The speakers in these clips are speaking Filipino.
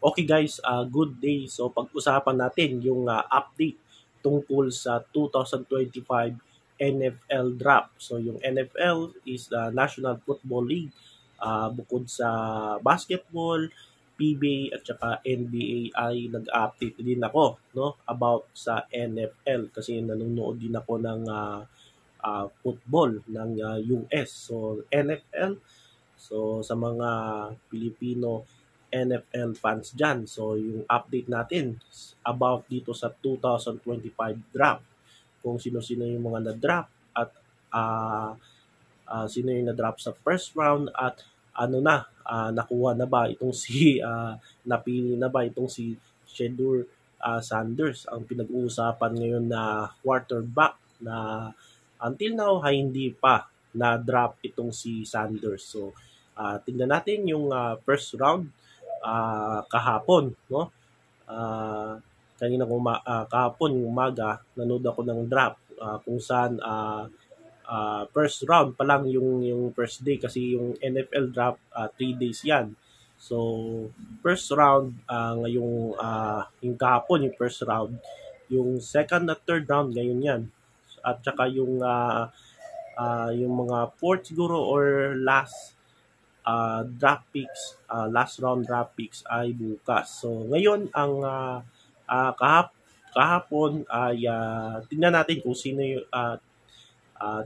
Okay guys, good day. So pag-usapan natin yung update tungkol sa 2025 NFL Draft. So yung NFL is the National Football League. Bukod sa basketball, PBA at saka NBA ay nag-update din ako no about sa NFL kasi nanonood din ako ng football ng US. So NFL, so sa mga Pilipino NFL fans dyan. So yung update natin about dito sa 2025 draft. Kung sino-sino yung mga na-draft at ah, sino yung na-draft sa first round at ano na, nakuha na ba itong si, napili na ba itong si Shedeur Sanders, ang pinag-uusapan ngayon na quarterback na until now ay hindi pa na-draft itong si Sanders. So, tingnan natin yung first round kahapon, no? Ah, kahapon yung umaga, nanood ako ng draft kung saan first round pa lang yung first day kasi yung NFL draft 3 days yan. So first round ngayong yung kahapon yung first round, yung second at third round ngayon yan. At saka yung mga fourth siguro or last round draft picks ay bukas. So ngayon ang kahapon ay tingnan natin kung sino yung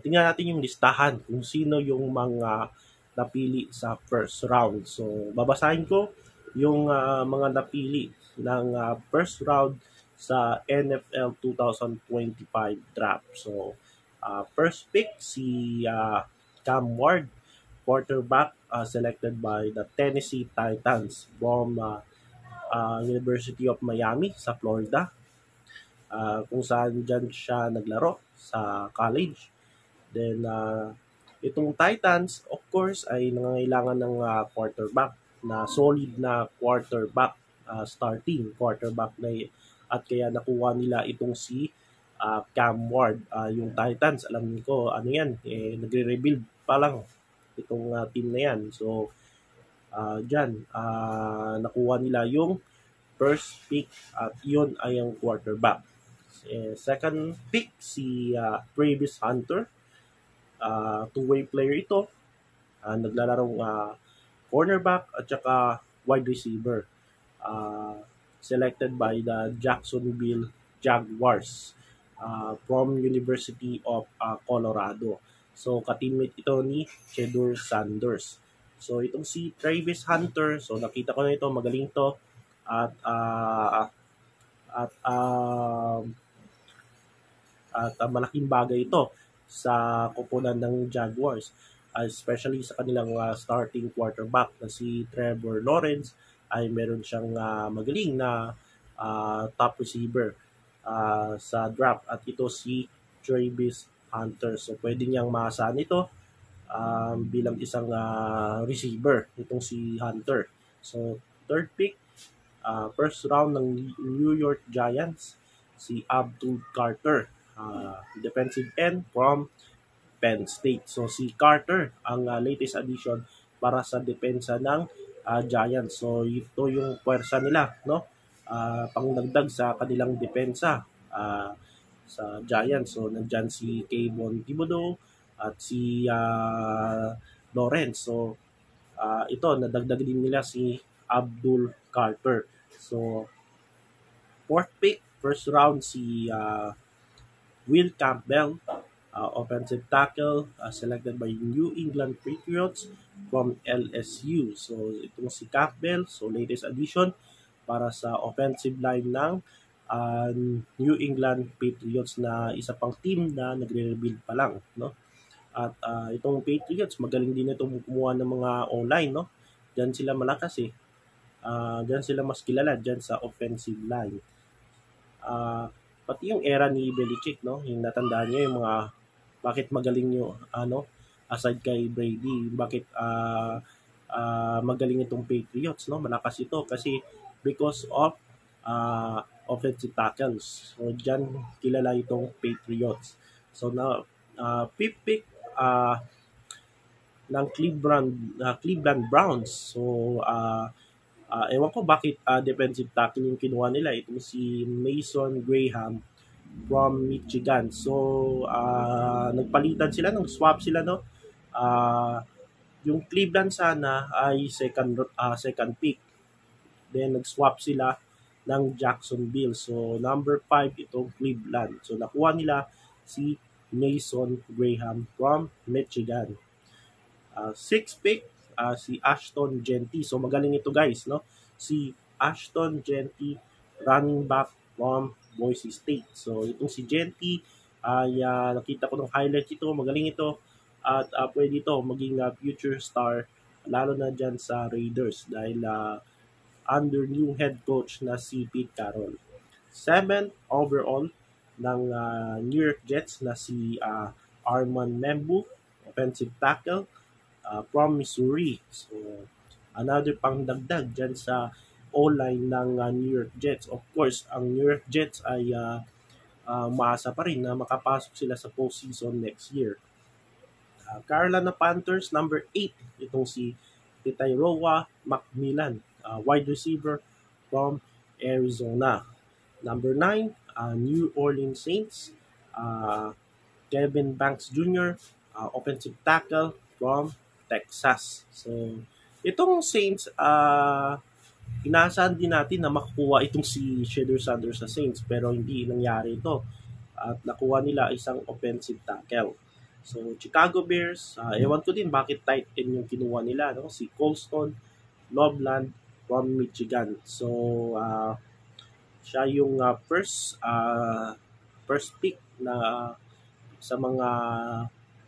tingnan natin yung listahan kung sino yung mga napili sa first round. So babasahin ko yung mga napili ng first round sa NFL 2025 draft. So first pick si Cam Ward, quarterback selected by the Tennessee Titans from University of Miami sa Florida, kung saan dyan siya naglaro sa college. Then, itong Titans, of course, ay nangangailangan ng quarterback na solid na quarterback, starting quarterback na at kaya nakuha nila itong si Cam Ward. Yung Titans, alam ko, ano yan, nagre-rebuild pa lang itong team na yan. So, dyan, nakuha nila yung first pick at yun ay ang quarterback. Second pick, si Travis Hunter, two-way player ito. Naglalarong cornerback at saka wide receiver. Selected by the Jacksonville Jaguars from University of Colorado. So, ka-teammate ito ni Shedeur Sanders. So, itong si Travis Hunter, so nakita ko na ito, magaling to. At at malaking bagay ito sa koponan ng Jaguars, especially sa kanilang starting quarterback na si Trevor Lawrence. Ay meron siyang magaling na top receiver sa draft at ito si Travis Hunter. So pwede niyang maasahan ito bilang isang receiver itong si Hunter. So third pick, first round ng New York Giants, si Abdul Carter, defensive end from Penn State. So si Carter ang latest addition para sa depensa ng Giants. So ito yung puwersa nila, no? Pangdagdag sa kanilang depensa sa Giants. So nandyan si Kayvon Thibodeau at si Lawrence. So ito nadagdag din nila si Abdul Carter. So fourth pick, first round si Will Campbell, offensive tackle, selected by New England Patriots from LSU. So itong si Campbell, so latest addition para sa offensive line ng New England Patriots na isa pang team na nagre-rebuild pa lang, no? At itong Patriots, magaling din ito kumuha ng mga online, no? Diyan sila malakas eh. Diyan sila mas kilala diyan sa offensive line. Pati yung era ni Belichick, no? Yung natandaan niyo yung mga bakit magaling yung aside kay Brady, bakit magaling itong Patriots, no? Malakas ito kasi because of offensive tackles. So diyan kilala itong Patriots. So na fifth pick ng Cleveland Browns. So Ewan ko bakit defensive tackle yung kinuha nila. Ito si Mason Graham from Michigan. So, nagpalitan sila, nag-swap sila, no? Ah, yung Cleveland sana ay second pick. Then, nag-swap sila ng Jacksonville. So, number 5 itong Cleveland. So, nakuha nila si Mason Graham from Michigan. Sixth pick, si Ashton Genty. So magaling ito guys, no? Si Ashton Genty, running back from Boise State. So itong si Genty, ay nakita ko ng highlight ito, magaling ito. At pwede ito maging future star, lalo na dyan sa Raiders dahil under new head coach na si Pete Carroll. Seventh overall ng New York Jets na si Armand Membu, offensive tackle from Missouri. So, another pangdagdag dyan sa O-line ng New York Jets. Of course, ang New York Jets ay maasa pa rin na makapasok sila sa postseason next year. Carolina Panthers, number 8, itong si Titairoa Macmillan, wide receiver from Arizona. Number 9, New Orleans Saints, Kevin Banks Jr., offensive tackle from Texas. So, itong Saints, inaasahan din natin na makukuha itong si Shedeur Sanders sa Saints pero hindi nangyari ito. At nakuha nila isang offensive tackle. So, Chicago Bears, ewan ko din bakit tight end yung kinuha nila. No? Si Colston Loveland from Michigan. So, siya yung first pick na sa mga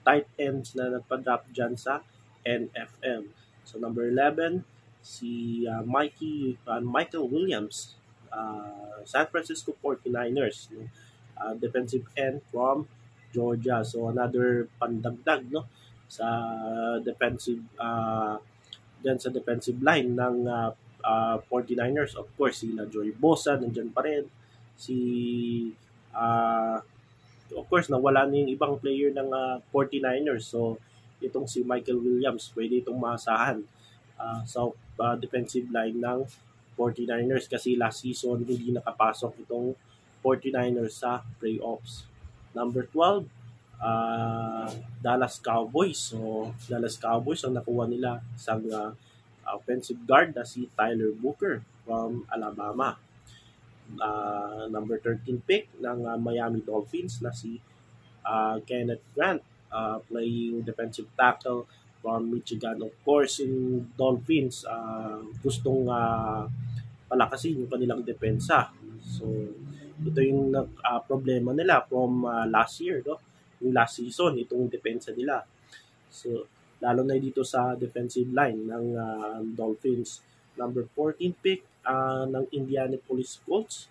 tight ends na nagpa-drop dyan sa NFL. So, number 11, si Michael Williams, San Francisco 49ers, no? Defensive end from Georgia. So, another pandagdag, no? Sa defensive dyan sa defensive line ng 49ers. Of course, sila Joey Bosa, nandyan pa rin. Si of course, nawala na yung ibang player ng 49ers. So, itong si Michael Williams, pwede itong maasahan sa defensive line ng 49ers kasi last season hindi nakapasok itong 49ers sa playoffs. Number 12, Dallas Cowboys. So, Dallas Cowboys ang nakuha nila sa offensive guard na si Tyler Booker from Alabama. Number 13 pick ng Miami Dolphins na si Kenneth Grant, playing defensive tackle from Michigan. Of course, in Dolphins, gustong palakasin yung kanilang depensa. So, ito yung problema nila from last year, no? Yung last season, itong depensa nila. So, lalo na dito sa defensive line ng Dolphins. Number 14 pick ng Indianapolis Colts.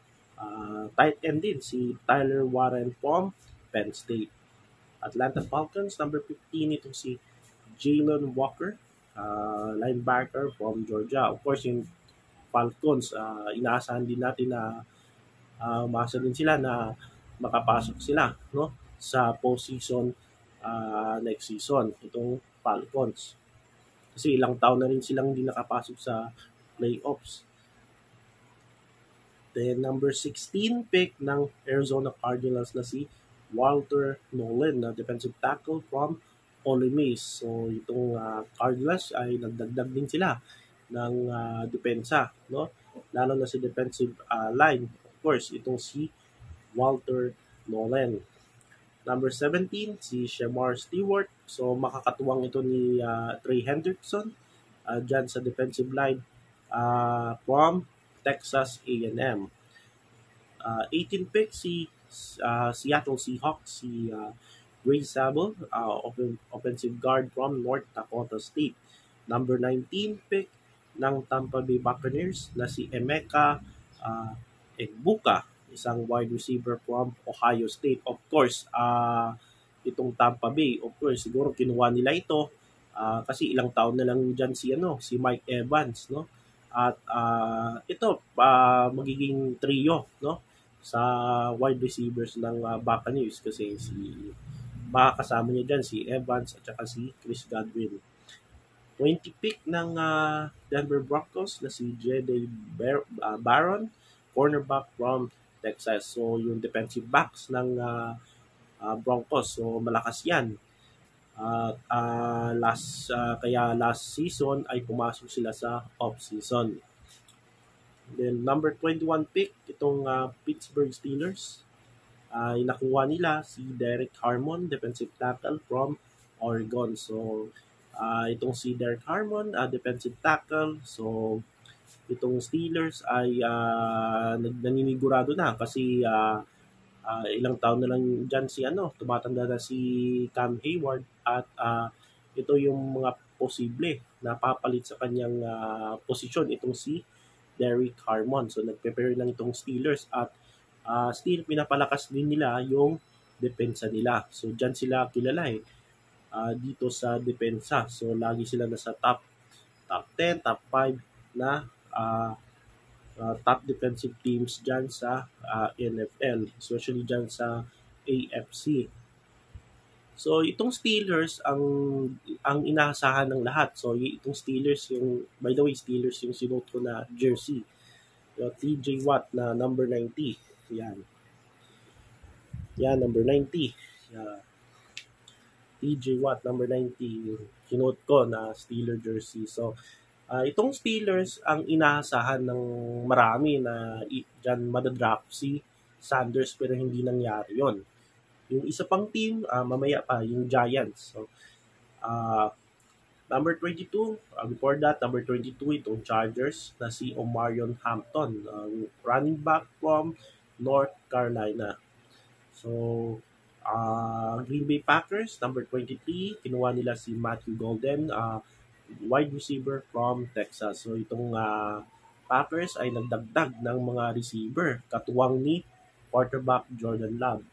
Tight end din si Tyler Warren from Penn State. Atlanta Falcons, number 15, itong si Jalen Walker, linebacker from Georgia. Of course, yung Falcons, inaasahan din natin na maasa din sila na makapasok sila, no, sa postseason next season, itong Falcons. Kasi ilang taon na rin silang hindi nakapasok sa playoffs. Then number 16 pick ng Arizona Cardinals na si Walter Nolan, na defensive tackle from Ole Miss. So itong Cardinals ay nagdagdag din sila ng depensa, no? Lalo na sa defensive line. Of course, itong si Walter Nolan. Number 17, si Shemar Stewart. So makakatuwang ito ni Trey Hendrickson dyan sa defensive line from Texas A&M. 18 pick si Seattle Seahawks, si Ray Sable, offensive guard from North Dakota State. Number 19 pick ng Tampa Bay Buccaneers na si Emeka Egbuka, isang wide receiver from Ohio State. Of course, itong Tampa Bay, of course, siguro kinuha nila ito kasi ilang taon na lang dyan si Mike Evans, no? At ito magiging trio, no, sa wide receivers ng Buccaneers kasi makakasama niya dyan si Evans at saka si Chris Godwin. 20 pick ng Denver Broncos na si J.D. Barron, cornerback from Texas. So, yung defensive backs ng Broncos. So, malakas yan. Kaya last season ay pumasok sila sa off-season. Then, number 21 pick, itong Pittsburgh Steelers. Ay nakuha nila si Derek Harmon, defensive tackle from Oregon. So, itong si Derek Harmon, defensive tackle. So, itong Steelers ay naninigurado na kasi ilang taon na lang dyan si tumatanda na si Cam Hayward at ito yung mga posible na papalit sa kanyang posisyon itong si Derek Harmon. So, nag-prepare lang itong Steelers at still pinapalakas din nila yung depensa nila. So, dyan sila kilala dito sa depensa. So, lagi sila nasa top 10, top 5 na top defensive teams dyan sa NFL, especially dyan sa AFC. So, itong Steelers ang inaasahan ng lahat. So, itong Steelers by the way, Steelers yung sinuot ko na jersey. TJ Watt na number 90. Yan. Yan, number 90. TJ Watt, number 90. Sinuot ko na Steeler jersey. So, itong Steelers ang inaasahan ng marami na dyan madadraft si Sanders pero hindi nangyari yon. Yung isa pang team, mamaya pa, yung Giants. So, number 22, before that, number 22, itong Chargers na si Omarion Hampton, running back from North Carolina. So, Green Bay Packers, number 23, kinuha nila si Matthew Golden, wide receiver from Texas. So, itong Packers ay nagdagdag ng mga receiver, katuwang ni quarterback Jordan Love.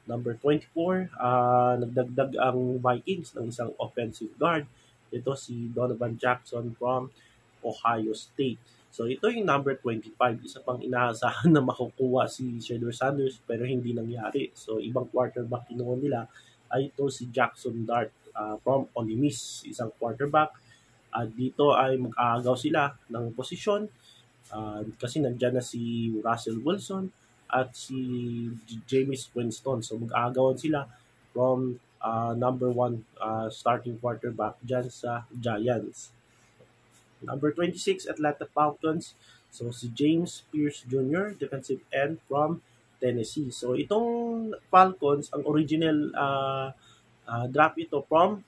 Number 24, nagdagdag ang Vikings ng isang offensive guard. Ito si Donovan Jackson from Ohio State. So, ito yung number 25. Isa pang inaasahan na makukuha si Shedeur Sanders pero hindi nangyari. So, ibang quarterback kinuha nila ay ito si Jackson Dart from Ole Miss. Isang quarterback. Dito ay mag-aagaw sila ng posisyon kasi nandyan na si Russell Wilson at si Jameis Winston. So, mag-aagawan sila from number 1 starting quarterback dyan sa Giants. Number 26, Atlanta Falcons. So, si James Pierce Jr., defensive end from Tennessee. So, itong Falcons, ang original draft ito from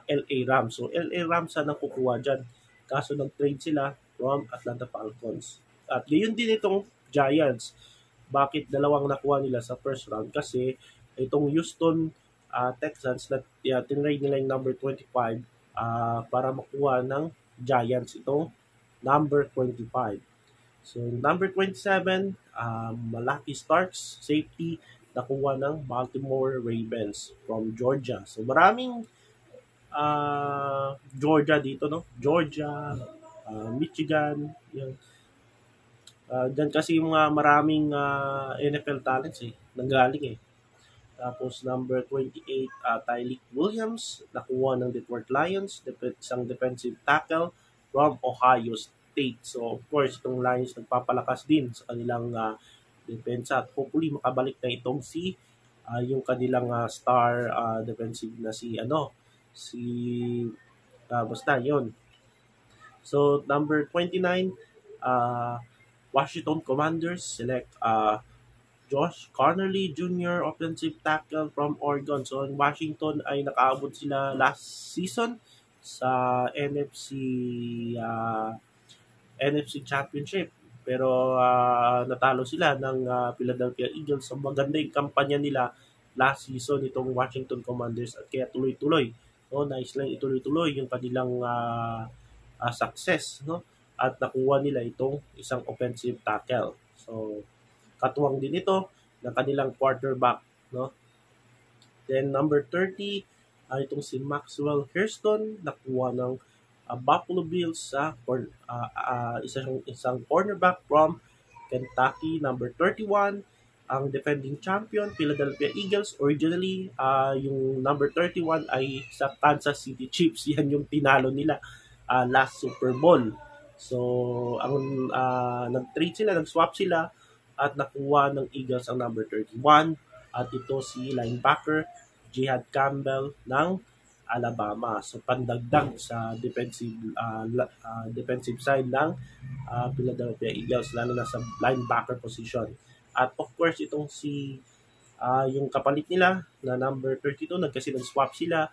LA Rams. So, LA Rams ang kukuha dyan. Kaso nag-trade sila from Atlanta Falcons. At gayon din itong Giants. Bakit dalawang nakuha nila sa first round? Kasi itong Houston Texans na tinrade nila yung number 25 para makuha ng Giants itong number 25. So, number 27, Malaki Starks, safety, nakuha ng Baltimore Ravens from Georgia. So, maraming Georgia dito, no? Georgia, Michigan, yung dyan kasi yung maraming NFL talents nanggaling Tapos number 28, Tyleik Williams, nakuha ng Detroit Lions, isang defensive tackle from Ohio State. So, of course, itong Lions nagpapalakas din sa kanilang depensa at hopefully makabalik na itong yung kanilang star defensive na basta yun. So, number 29, Washington Commanders select Josh Connerly Jr., offensive tackle from Oregon. So, in Washington ay nakaabot sila last season sa NFC Championship. Pero natalo sila ng Philadelphia Eagles. So, maganda yung kampanya nila last season itong Washington Commanders at kaya tuloy-tuloy. No, nice lang ituloy-tuloy yung kanilang success. No? At nakuha nila itong isang offensive tackle. So, katuwang din ito ng kanilang quarterback, no? Then number 30, itong si Maxwell Hairston, nakuha ng Buffalo Bills sa isang cornerback from Kentucky. Number 31, ang defending champion Philadelphia Eagles. Originally, yung number 31 ay sa Kansas City Chiefs. Yan yung tinalo nila last Super Bowl. So, ang nag-trade sila, nag-swap sila at nakuha ng Eagles ang number 31 at ito si linebacker Jihad Campbell ng Alabama. So, pandagdag sa defensive side ng Philadelphia Eagles, lalo na sa linebacker position. At of course, itong si yung kapalit nila na number 32, nag-swap sila.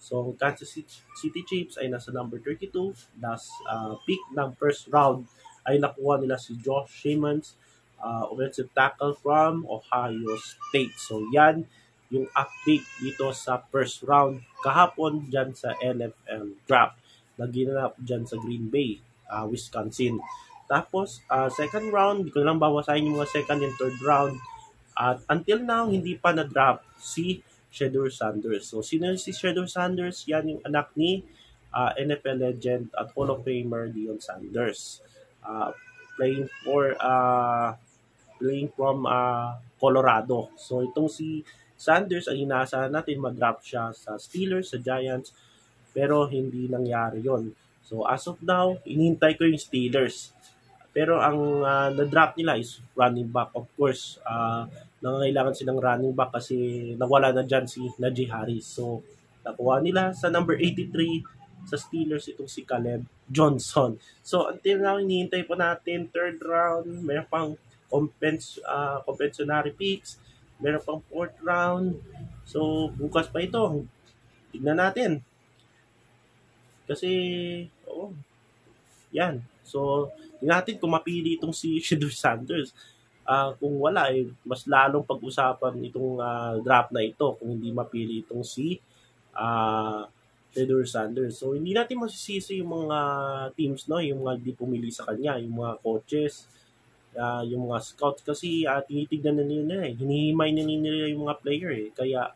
So, Kansas City Chiefs ay nasa number 32. Last pick ng first round ay nakuha nila si Josh Simmons, offensive tackle from Ohio State. So, yan yung update dito sa first round kahapon dyan sa NFL draft na ginanap dyan sa Green Bay, Wisconsin. Tapos, second round, di ko lang bawasahin yung mga second and third round. At until now, hindi pa na-draft si Shedeur Sanders. So, sino si Shedeur Sanders? Yan yung anak ni NFL legend at Hall of Famer Deion Sanders. Playing from Colorado. So, itong si Sanders ay inaasahan natin mag-draft siya sa Steelers, sa Giants, pero hindi nangyari yon. So, as of now, inintay ko yung Steelers. Pero ang na-draft nila is running back. Of course, nangangailangan silang running back kasi nawala na dyan si Najee Harris. So, nakuha nila sa number 83 sa Steelers itong si Caleb Johnson. So, until now, hinihintay po natin third round. Meron pang compensatory picks. Meron pang fourth round. So, bukas pa ito. Tignan natin. Kasi, yan. So, natin kung mapili itong si Shedeur Sanders. Kung wala, mas lalong pag-usapan itong draft na ito kung hindi mapili itong si Shedeur Sanders. So, hindi natin masisisi yung mga teams, no? Yung mga di pumili sa kanya, yung mga coaches, yung mga scouts. Kasi tinitignan na nila hinihimay na nila yung mga player Kaya,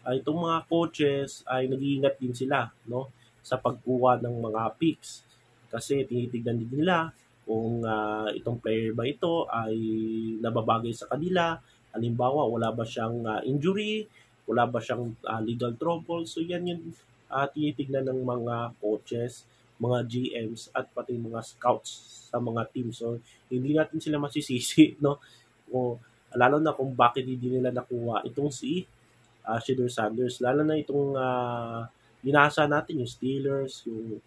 itong mga coaches ay nag-iingat din sila, no? Sa pagkuha ng mga picks. Kasi tinitignan din nila kung itong player ba ito ay nababagay sa kanila. Halimbawa, wala ba siyang injury, wala ba siyang legal trouble. So yan yung tinitignan ng mga coaches, mga GMs at pati mga scouts sa mga team. So hindi natin sila masisisi, no? O lalo na kung bakit hindi nila nakuha itong si Shedeur Sanders. Lalo na itong binasa natin yung Steelers, yung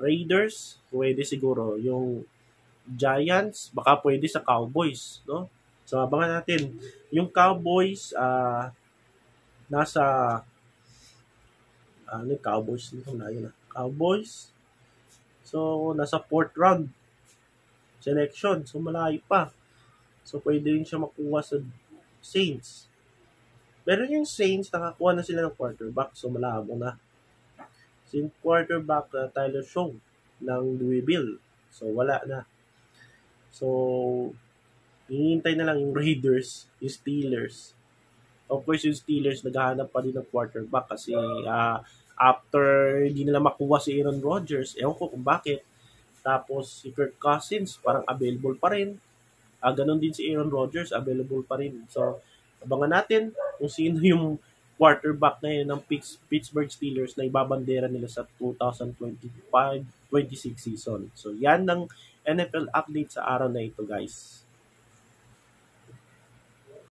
Raiders, pwede siguro. Yung Giants, baka pwede sa Cowboys, no? So, abangan natin. Yung Cowboys, nasa, Cowboys, Cowboys, so, nasa fourth round selection. So, malayo pa. So, pwede rin siya makuha sa Saints. Pero yung Saints, nakakuha na sila ng quarterback. So, malabo na. Yung quarterback Tyler Shaw ng Louisville. So, wala na. So, hinihintay na lang yung Raiders, yung Steelers. Of course, yung Steelers naghahanap pa din ng quarterback kasi after hindi nila makuha si Aaron Rodgers, ewan ko kung bakit. Tapos, si Kirk Cousins, parang available pa rin. Ganon din si Aaron Rodgers, available pa rin. So, abangan natin kung sino yung quarterback na yun ng Pittsburgh Steelers na ibabandera nila sa 2025-26 season. So, yan ng NFL update sa araw na ito, guys.